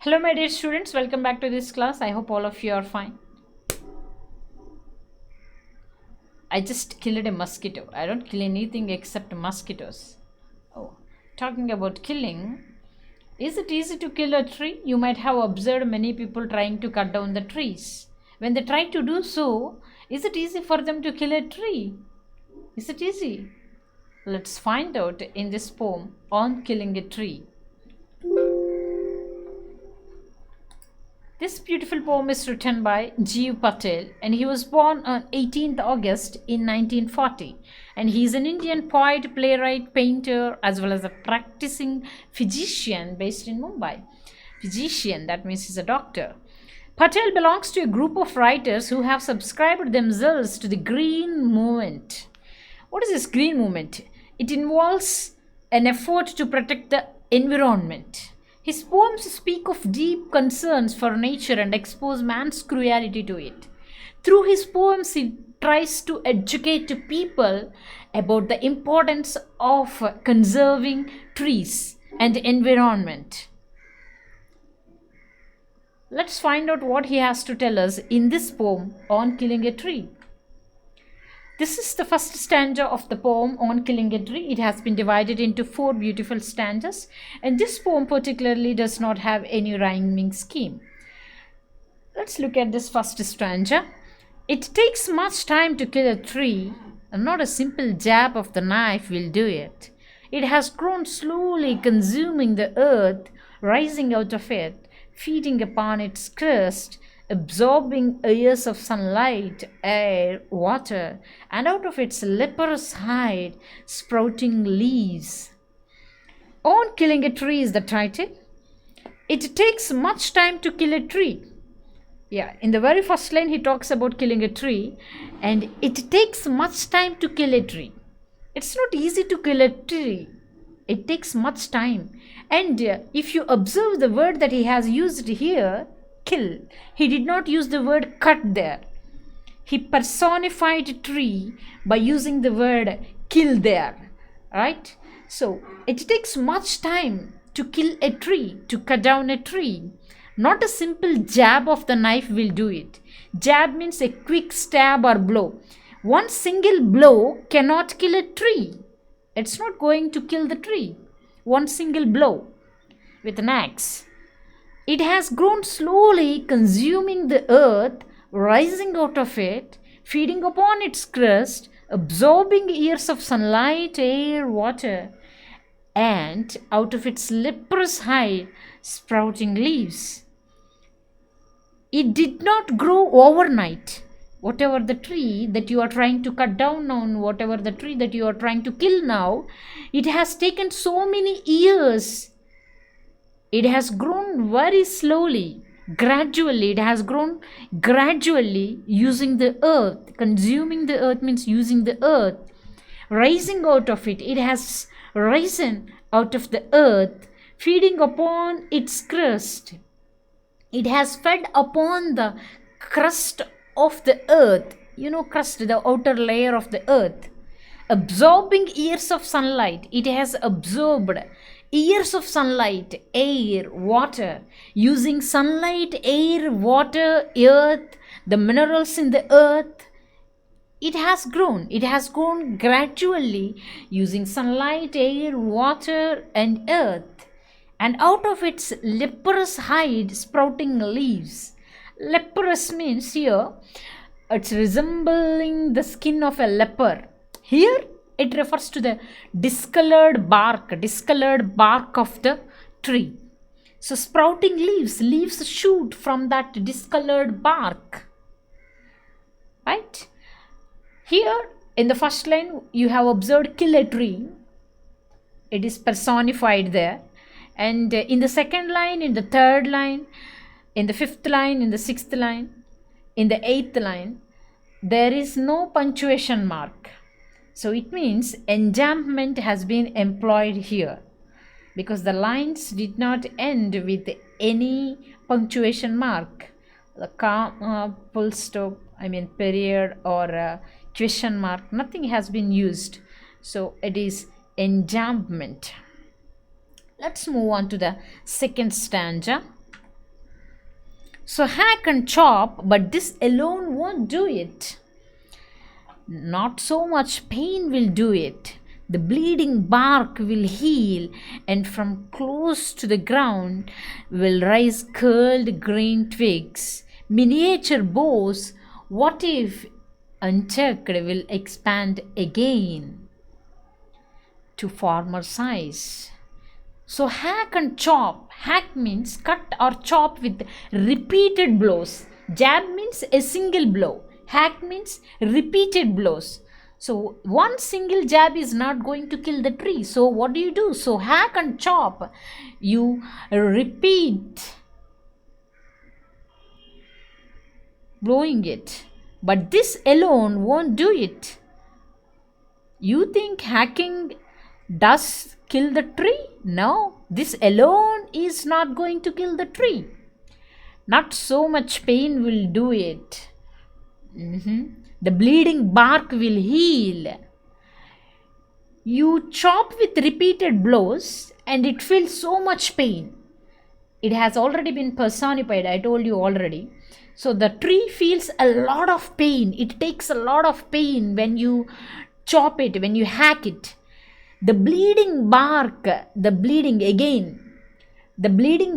Hello my dear students, welcome back to this class. I hope all of you are fine. I just killed a mosquito. I don't kill anything except mosquitoes. Oh, talking about killing, is it easy to kill a tree? You might have observed many people trying to cut down the trees. When they try to do so, is it easy for them to kill a tree? Is it easy? Let's find out in this poem on killing a tree. This beautiful poem is written by G. Patel, and he was born on 18th August in 1940. And he is an Indian poet, playwright, painter, as well as a practicing physician based in Mumbai. Physician, that means he's a doctor. Patel belongs to a group of writers who have subscribed themselves to the Green Movement. What is this Green Movement? It involves an effort to protect the environment. His poems speak of deep concerns for nature and expose man's cruelty to it. Through his poems, he tries to educate people about the importance of conserving trees and environment. Let's find out what he has to tell us in this poem on killing a tree. This is the first stanza of the poem on killing a tree. It has been divided into 4 beautiful stanzas, and this poem particularly does not have any rhyming scheme. Let's look at this first stanza. It takes much time to kill a tree, and not a simple jab of the knife will do it. It has grown slowly, consuming the earth, rising out of it, feeding upon its crust, absorbing years of sunlight, air, water, and out of its leprous hide, sprouting leaves. On killing a tree is the title. It takes much time to kill a tree. Yeah, in the very first line he talks about killing a tree, and it takes much time to kill a tree. It's not easy to kill a tree. It takes much time. And if you observe the word that he has used here, kill, he did not use the word cut there. He personified tree by using the word kill there, right? So it takes much time to kill a tree, to cut down a tree. Not a simple jab of the knife will do it. Jab means a quick stab or blow. One single blow cannot kill a tree. It's not going to kill the tree. One single blow with an axe. It has grown slowly, consuming the earth, rising out of it, feeding upon its crust, absorbing years of sunlight, air, water, and out of its leprous hide, sprouting leaves. It did not grow overnight. Whatever the tree that you are trying to cut down on, whatever the tree that you are trying to kill now, it has taken so many years. It has grown very slowly, gradually. It has grown gradually using the earth. Consuming the earth means using the earth. Rising out of it. It has risen out of the earth, feeding upon its crust. It has fed upon the crust of the earth. You know, crust, the outer layer of the earth. Absorbing years of sunlight. It has absorbed years of sunlight, air, water, using sunlight, air, water, earth, the minerals in the earth. It has grown gradually using sunlight, air, water, and earth, and out of its leprous hide, sprouting leaves. Leprous means here it's resembling the skin of a leper. Here it refers to the discolored bark of the tree. So sprouting leaves shoot from that discolored bark. Right? Here in the first line you have observed kill a tree. It is personified there. And in the second line, in the third line, in the fifth line, in the sixth line, in the eighth line, there is no punctuation mark. So it means enjambment has been employed here because the lines did not end with any punctuation mark, the comma, full stop, period or question mark, nothing has been used. So it is enjambment. Let's move on to the second stanza. So hack and chop, but this alone won't do it. Not so much pain will do it. The bleeding bark will heal, and from close to the ground will rise curled green twigs, miniature boughs. What if unchecked will expand again to former size? So hack and chop. Hack means cut or chop with repeated blows. Jab means a single blow. Hack means repeated blows. So one single jab is not going to kill the tree. So what do you do? So hack and chop. You repeat blowing it. But this alone won't do it. You think hacking does kill the tree? No, this alone is not going to kill the tree. Not so much pain will do it. The bleeding bark will heal. You chop with repeated blows and it feels so much pain. It has already been personified, I told you already. So the tree feels a lot of pain. It takes a lot of pain when you chop it, when you hack it. The bleeding bark, the bleeding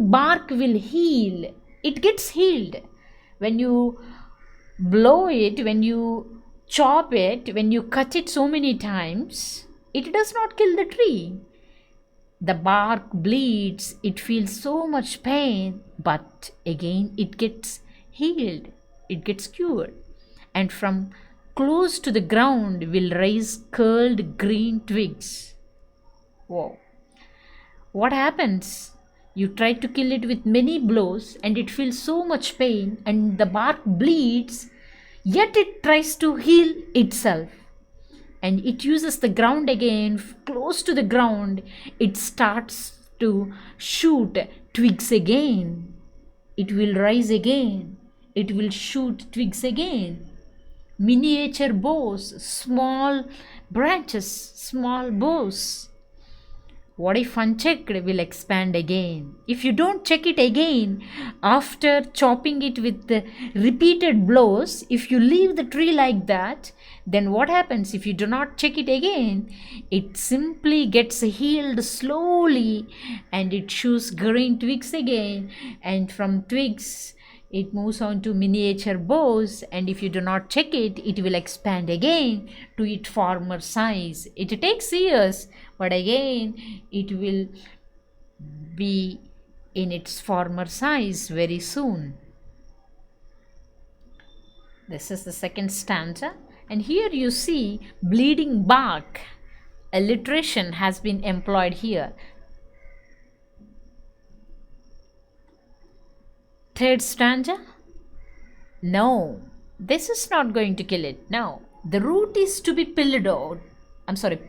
bark will heal. It gets healed. When you blow it, when you chop it, when you cut it so many times, it does not kill the tree. The bark bleeds, it feels so much pain, but again it gets healed, it gets cured. And from close to the ground will rise curled green twigs. Wow. What happens? You try to kill it with many blows and it feels so much pain and the bark bleeds, yet it tries to heal itself. And it uses the ground again, close to the ground, it starts to shoot twigs again. It will rise again. It will shoot twigs again. Miniature boughs, small branches, small boughs. What if unchecked will expand again? If you don't check it again, after chopping it with the repeated blows, if you leave the tree like that, then what happens? If you do not check it again, it simply gets healed slowly and it shoots green twigs again, and from twigs it moves on to miniature boughs, and if you do not check it, it will expand again to its former size. It takes years, but again it will be in its former size very soon. This is the second stanza, and here you see bleeding bark. Alliteration has been employed here. Third stanza. No, this is not going to kill it. No, the root is to be pulled out.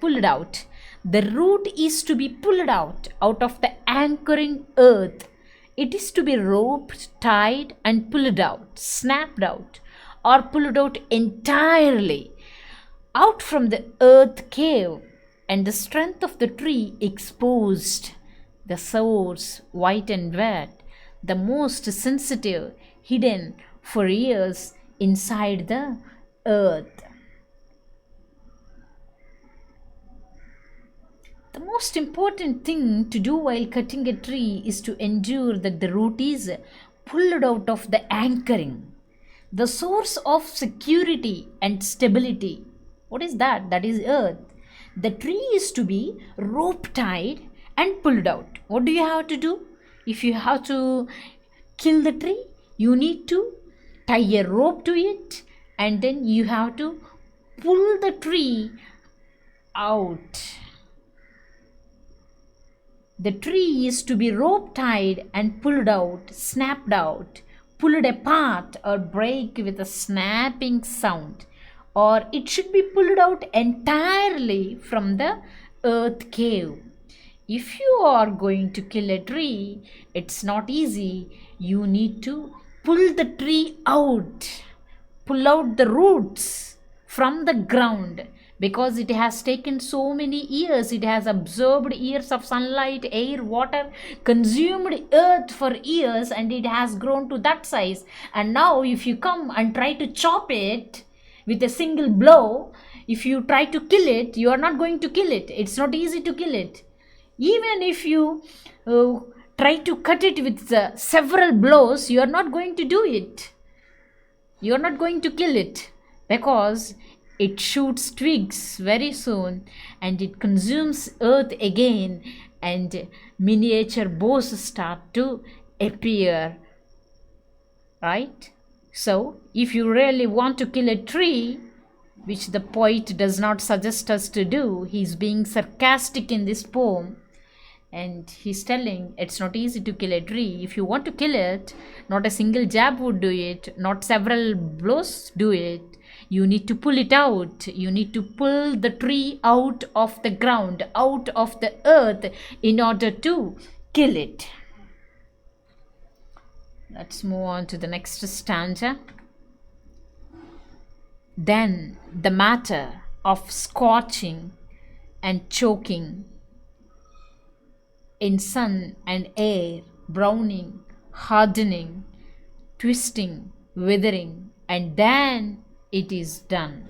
Pulled out. The root is to be pulled out of the anchoring earth. It is to be roped, tied, and pulled out, snapped out, or pulled out entirely out from the earth cave, and the strength of the tree exposed, the source white and wet, the most sensitive, hidden for years inside the earth. The most important thing to do while cutting a tree is to ensure that the root is pulled out of the anchoring, the source of security and stability. What is that? That is earth. The tree is to be rope tied and pulled out. What do you have to do? If you have to kill the tree, you need to tie a rope to it and then you have to pull the tree out. The tree is to be rope tied and pulled out, snapped out, pulled apart or break with a snapping sound, or it should be pulled out entirely from the earth cave. If you are going to kill a tree, it's not easy. You need to pull the tree out, pull out the roots from the ground, because it has taken so many years. It has absorbed years of sunlight, air, water, consumed earth for years, and it has grown to that size. And now if you come and try to chop it with a single blow, if you try to kill it, you are not going to kill it. It's not easy to kill it. Even if you try to cut it with several blows, you are not going to do it. You are not going to kill it, because it shoots twigs very soon, and it consumes earth again, and miniature bows start to appear, right? So if you really want to kill a tree, which the poet does not suggest us to do, he's being sarcastic in this poem, and he's telling it's not easy to kill a tree. If you want to kill it, not a single jab would do it, not several blows do it. You need to pull it out. You need to pull the tree out of the ground, out of the earth, in order to kill it. Let's move on to the next stanza. Then the matter of scorching and choking, in sun and air, browning, hardening, twisting, withering, and then it is done.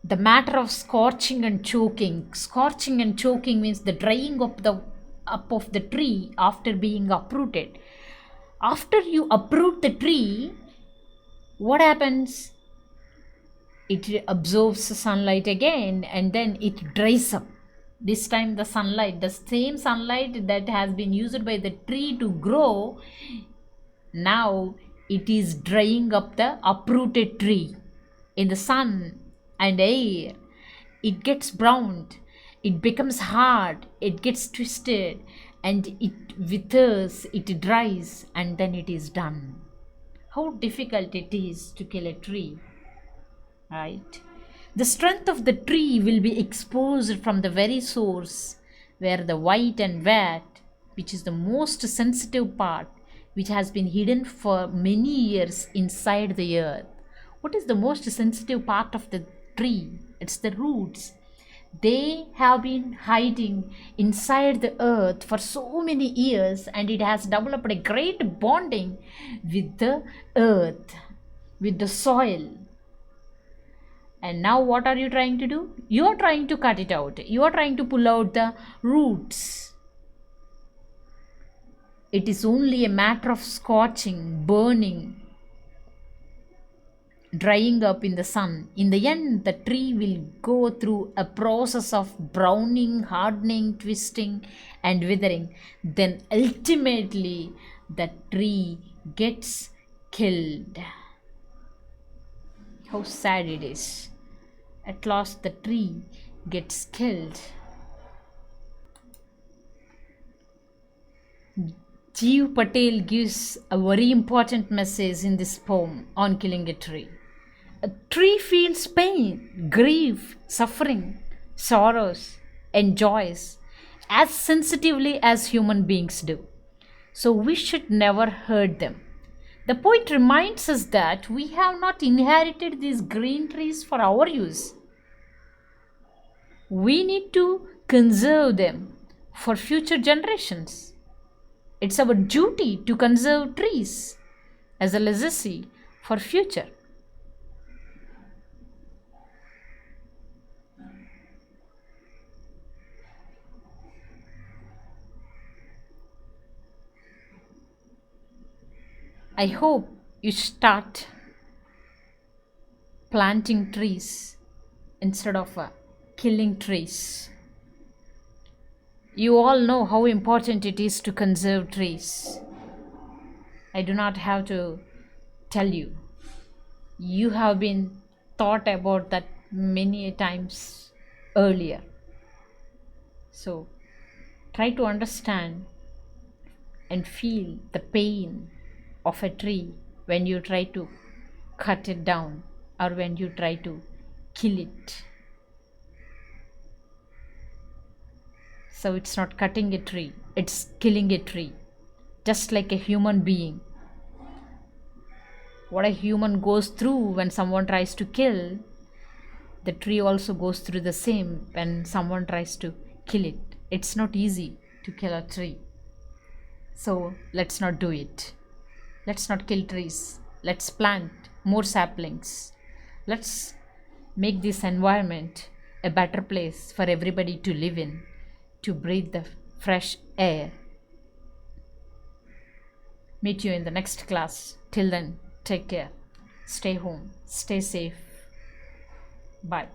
The matter of scorching and choking. Scorching and choking means the drying up of the tree after being uprooted. After you uproot the tree, what happens? It absorbs sunlight again, and then it dries up. This time the sunlight, the same sunlight that has been used by the tree to grow, now it is drying up the uprooted tree. In the sun and air, it gets browned, it becomes hard, it gets twisted, and it withers, it dries, and then it is done. How difficult it is to kill a tree, right? The strength of the tree will be exposed from the very source, where the white and wet, which is the most sensitive part, which has been hidden for many years inside the earth. What is the most sensitive part of the tree? It's the roots. They have been hiding inside the earth for so many years, and it has developed a great bonding with the earth, with the soil. And now what are you trying to do? You are trying to cut it out. You are trying to pull out the roots. It is only a matter of scorching, burning, drying up in the sun. In the end, the tree will go through a process of browning, hardening, twisting, and withering. Then ultimately, the tree gets killed. How sad it is. At last, the tree gets killed. Jeev Patel gives a very important message in this poem on killing a tree. A tree feels pain, grief, suffering, sorrows, and joys as sensitively as human beings do. So we should never hurt them. The poet reminds us that we have not inherited these green trees for our use. We need to conserve them for future generations. It's our duty to conserve trees as a legacy for future. I hope you start planting trees instead of killing trees. You all know how important it is to conserve trees. I do not have to tell you. You have been thought about that many times earlier. So try to understand and feel the pain of a tree when you try to cut it down or when you try to kill it. So it's not cutting a tree, it's killing a tree, just like a human being. What a human goes through when someone tries to kill, the tree also goes through the same when someone tries to kill it. It's not easy to kill a tree. So let's not do it. Let's not kill trees. Let's plant more saplings. Let's make this environment a better place for everybody to live in, to breathe the fresh air. Meet you in the next class. Till then, take care. Stay home. Stay safe. Bye.